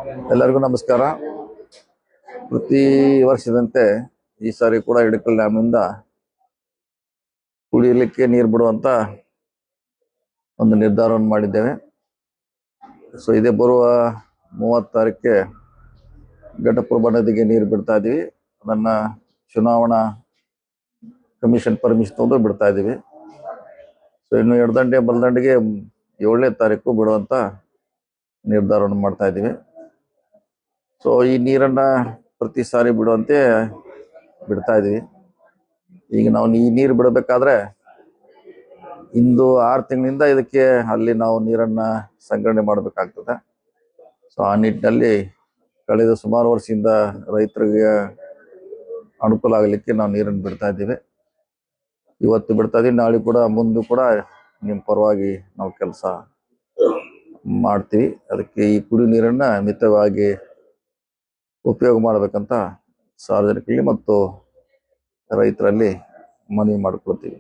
ಎಲ್ಲರಿಗೂ ನಮಸ್ಕಾರ. ಪ್ರತಿ ವರ್ಷದಂತೆ ಈ ಸಾರಿ ಕೂಡ ಹಿಡಕಲ್ ಡ್ಯಾಮ್ನಿಂದ ಕುಡಿಯಲಿಕ್ಕೆ ನೀರು ಬಿಡುವಂತ ಒಂದು ನಿರ್ಧಾರವನ್ನು ಮಾಡಿದ್ದೇವೆ. ಸೊ ಇದೇ ಬರುವ 30 ತಾರೀಕಿಗೆ ಘಟಪ್ರಭಾ ನದಿಗೆ ನೀರು ಬಿಡ್ತಾ ಇದೀವಿ. ಅದನ್ನ ಚುನಾವಣಾ ಕಮಿಷನ್ ಪರ್ಮಿಷನ್ ತಗೊಂಡು ಬಿಡ್ತಾ ಇದೀವಿ. ಸೊ ಇನ್ನು ಎಡದಂಡೆ ಬಲದಂಡೆಗೆ 7ನೇ ತಾರೀಕು ಬಿಡುವಂತ ನಿರ್ಧಾರವನ್ನು ಮಾಡ್ತಾ ಇದೀವಿ. ಸೊ ಈ ನೀರನ್ನ ಪ್ರತಿ ಸಾರಿ ಬಿಡುವಂತೆ ಬಿಡ್ತಾ ಇದೀವಿ. ಈಗ ನಾವು ಈ ನೀರು ಬಿಡಬೇಕಾದ್ರೆ ಇಂದು 6 ತಿಂಗಳಿಂದ ಇದಕ್ಕೆ ಅಲ್ಲಿ ನಾವು ನೀರನ್ನ ಸಂಗ್ರಹಣೆ ಮಾಡಬೇಕಾಗ್ತದೆ. ಸೊ ಆ ನಿಟ್ಟಿನಲ್ಲಿ ಕಳೆದ ಸುಮಾರು ವರ್ಷದಿಂದ ರೈತರಿಗೆ ಅನುಕೂಲ ಆಗಲಿಕ್ಕೆ ನಾವು ನೀರನ್ನು ಬಿಡ್ತಾ ಇದ್ದೀವಿ. ಇವತ್ತು ಬಿಡ್ತಾ ಇದೀವಿ, ನಾಳೆ ಕೂಡ ಮುಂದೆ ಕೂಡ ನಿಮ್ಮ ಪರವಾಗಿ ನಾವು ಕೆಲಸ ಮಾಡ್ತೀವಿ. ಅದಕ್ಕೆ ಈ ಕುಡಿ ನೀರನ್ನ ಮಿತವಾಗಿ ಉಪಯೋಗ ಮಾಡಬೇಕಂತ ಸಾರ್ವಜನಿಕರಲ್ಲಿ ಮತ್ತು ರೈತರಲ್ಲಿ ಮನವಿ ಮಾಡಿಕೊಳ್ತೀವಿ.